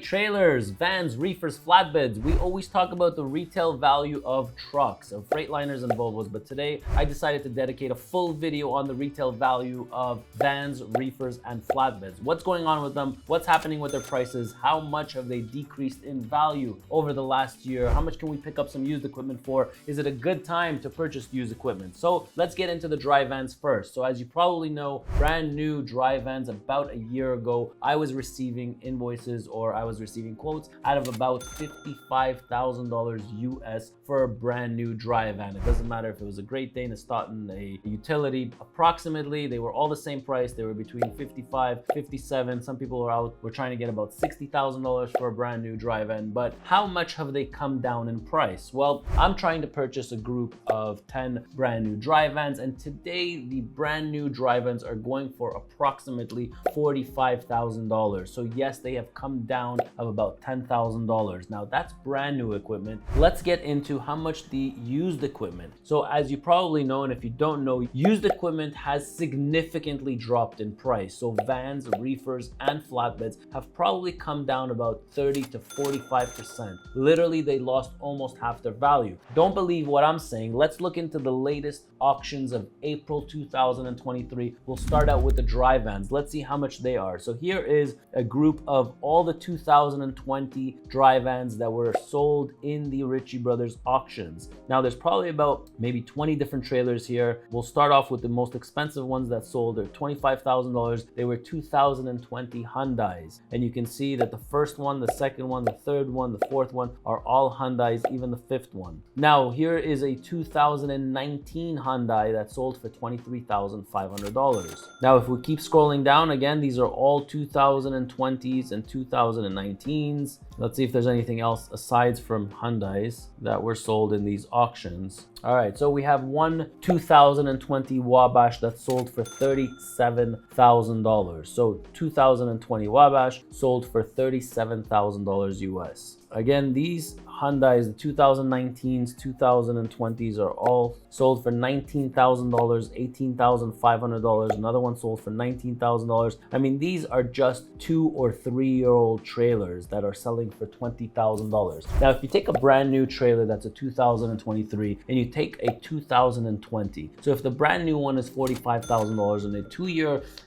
trailers, vans, reefers, flatbeds. We always talk about the retail value of trucks, of Freightliners and Volvos, but today I decided to dedicate a full video on the retail value of vans, reefers, and flatbeds. What's going on with them? What's happening with their prices? How much have they decreased in value over the last year? How much can we pick up some used equipment for? Is it a good time to purchase used equipment? So let's get into the dry vans first. So as you probably know, brand new dry vans about a year ago, I was receiving invoices or I was receiving quotes out of about $55,000 US for a brand new dry van. It doesn't matter if it was a Great Dane, a Stoughton, a utility. Approximately, they were all the same price. They were between 55, 57. Some people were trying to get about $60,000 for a brand new dry van. But how much have they come down in price? Well, I'm trying to purchase a group of 10 brand new dry vans, and today the brand new dry vans are going for approximately $45,000. So yes, they have come down of about $10,000. Now that's brand new equipment. Let's get into how much the used equipment. So as you probably know, and if you don't know, used equipment has significantly dropped in price. So vans, reefers, and flatbeds have probably come down about 30 to 45%. Literally, they lost almost half their value. Don't believe what I'm saying. Let's look into the latest auctions of April 2023. We'll start out with the dry vans. Let's see how much they are. So here is a group of all the 2020 dry vans that were sold in the Ritchie Brothers auctions. Now there's probably about maybe 20 different trailers here. We'll start off with the most expensive ones that sold. They're $25,000. They were 2020 Hyundais. And you can see that the first one, the second one, the third one, the fourth one are all Hyundais, even the fifth one. Now here is a 2019 Hyundai that sold for $23,500. Now if we keep scrolling down, again, these are all 2020s and 2019s. Let's see if there's anything else aside from Hyundais that were sold in these auctions. All right, so we have one 2020 Wabash that sold for $37,000. So 2020 Wabash sold for $37,000 US. Again, these Hyundais, the 2019s, 2020s are all sold for $19,000, $18,500. Another one sold for $19,000. I mean, these are just 2 or 3 year old trailers that are selling for $20,000. Now, if you take a brand new trailer that's a 2023 and you take a 2020, so if the brand new one is $45,000 and a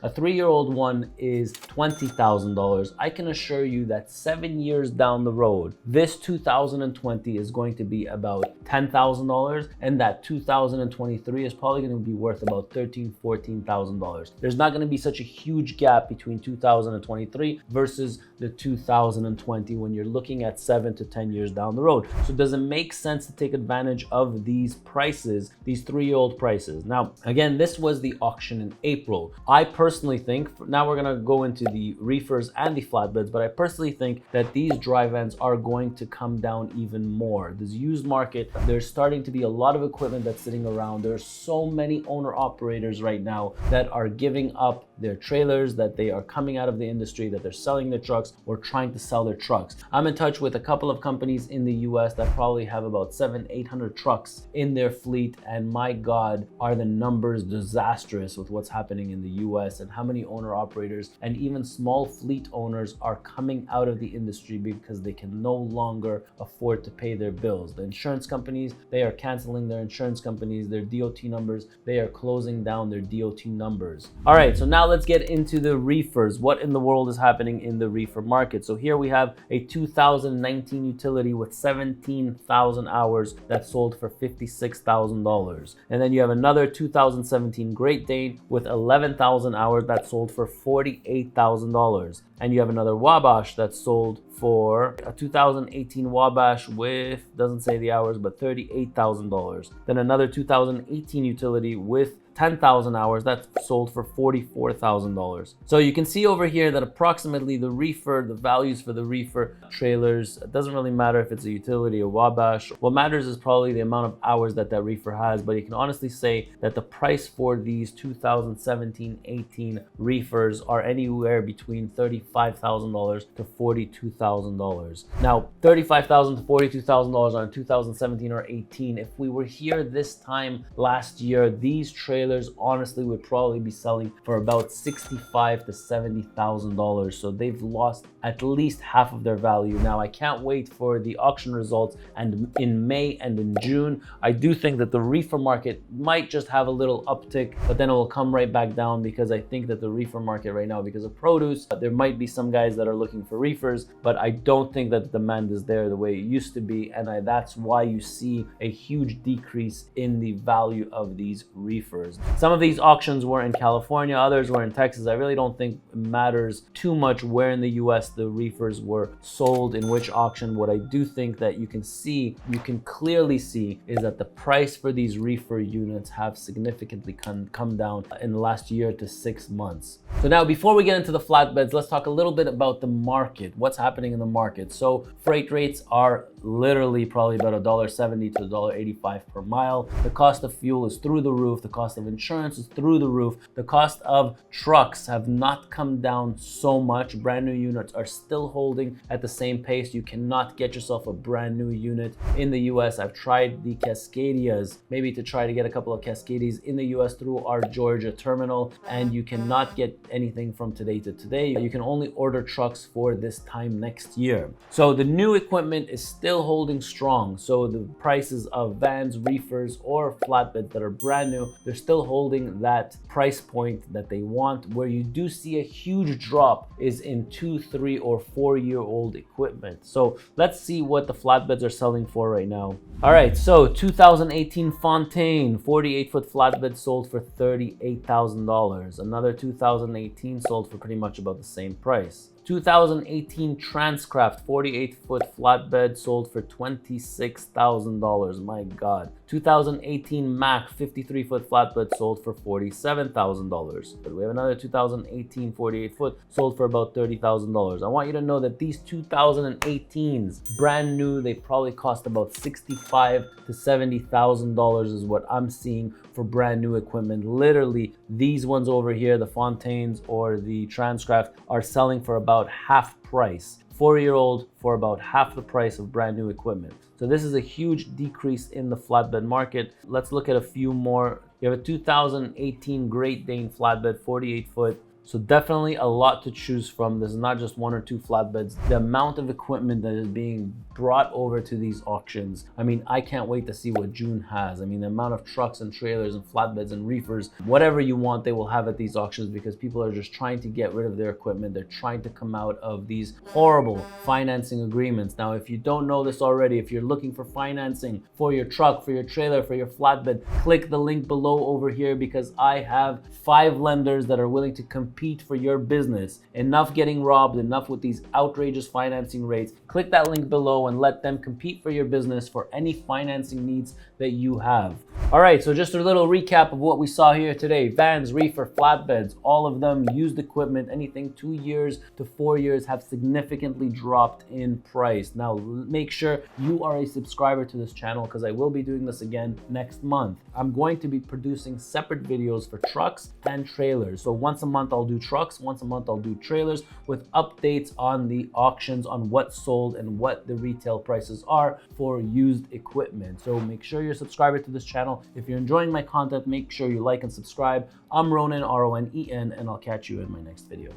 3 year old one is $20,000, I can assure you that 7 years down the road, this 2020 is going to be about $10,000, and that 2023 is probably going to be worth about $13,000, $14,000. There's not going to be such a huge gap between 2023 versus the 2020 when you're looking at 7 to 10 years down the road. So does it make sense to take advantage of these prices, these 3-year-old prices? Now, again, this was the auction in April. I personally think, now we're going to go into the reefers and the flatbeds, but I personally think that these dry vans are going to come down even more. This used market, there's starting to be a lot of equipment that's sitting around. There's so many owner operators right now that are giving up their trailers, that they are coming out of the industry, that they're selling their trucks or trying to sell their trucks. I'm in touch with a couple of companies in the US that probably have about 700-800 trucks in their fleet, and my God, are the numbers disastrous with what's happening in the US and how many owner operators and even small fleet owners are coming out of the industry because they can no longer afford to pay their bills. The insurance companies, they are canceling their insurance companies, their DOT numbers, they are closing down their DOT numbers. All right, so now let's get into the reefers. What in the world is happening in the reefer market? So here we have a 2019 utility with 17,000 hours that sold for $56,000. And then you have another 2017 Great Dane with 11,000 hours that sold for $48,000. And you have another Wabash that sold for a 2018 Wabash with, doesn't say the hours, but $38,000. Then another 2018 utility with 10,000 hours that sold for $44,000. So you can see over here that approximately the values for the reefer trailers, it doesn't really matter if it's a utility or Wabash. What matters is probably the amount of hours that reefer has, but you can honestly say that the price for these 2017-18 reefers are anywhere between $35,000 to $42,000. Now, $35,000 to $42,000 on 2017 or 18. If we were here this time last year, these trailers trailers honestly would probably be selling for about $65,000 to $70,000. So they've lost at least half of their value. Now I can't wait for the auction results, and in May and in June, I do think that the reefer market might just have a little uptick, but then it will come right back down, because I think that the reefer market right now, because of produce, there might be some guys that are looking for reefers, but I don't think that the demand is there the way it used to be, and that's why you see a huge decrease in the value of these reefers. Some of these auctions were in California, others were in Texas. I really don't think it matters too much where in the US the reefers were sold, in which auction. What I do think that you can clearly see is that the price for these reefer units have significantly come down in the last year to 6 months. So now, before we get into the flatbeds, let's talk a little bit about the market. What's happening in the market? So freight rates are literally probably about $1.70 to $1.85 per mile. The cost of fuel is through the roof. The cost of insurance is through the roof. The cost of trucks have not come down so much. Brand new units are still holding at the same pace. You cannot get yourself a brand new unit in the US. I've tried the Cascadias, maybe to try to get a couple of Cascadias in the US through our Georgia terminal, and you cannot get anything from today to today. You can only order trucks for this time next year. So the new equipment is still holding strong. So the prices of vans, reefers, or flatbeds that are brand new, they're still holding that price point that they want. Where you do see a huge drop is in 2, 3, or 4-year-old equipment. So let's see what the flatbeds are selling for right now. All right, so 2018 Fontaine 48-foot flatbed sold for $38,000. Another 2018 sold for pretty much about the same price. 2018 Transcraft 48-foot flatbed sold for $26,000. My God. 2018 Mac 53-foot flatbed sold for $47,000. But we have another 2018 48-foot sold for about $30,000. I want you to know that these 2018s, brand new, they probably cost about $65,000 to $70,000 is what I'm seeing for brand new equipment. Literally, these ones over here, the Fontaines or the Transcraft, are selling for about half price. 4-year-old for about half the price of brand new equipment. So this is a huge decrease in the flatbed market. Let's look at a few more. You have a 2018 Great Dane flatbed, 48-foot. So definitely a lot to choose from. There's not just 1 or 2 flatbeds. The amount of equipment that is being brought over to these auctions, I mean, I can't wait to see what June has. I mean, the amount of trucks and trailers and flatbeds and reefers, whatever you want, they will have at these auctions, because people are just trying to get rid of their equipment. They're trying to come out of these horrible financing agreements. Now, if you don't know this already, if you're looking for financing for your truck, for your trailer, for your flatbed, click the link below over here, because I have 5 lenders that are willing to compete for your business. Enough getting robbed, enough with these outrageous financing rates. Click that link below and let them compete for your business for any financing needs that you have. All right, so just a little recap of what we saw here today. Vans, reefer, flatbeds, all of them used equipment, anything 2 years to 4 years, have significantly dropped in price. Now, make sure you are a subscriber to this channel, because I will be doing this again next month. I'm going to be producing separate videos for trucks and trailers. So once a month I'll do trucks, once a month I'll do trailers, with updates on the auctions, on what sold and what the retail prices are for used equipment. So make sure you're a subscriber to this channel. If you're enjoying my content, make sure you like and subscribe. I'm Ronen, R-O-N-E-N, and I'll catch you in my next video.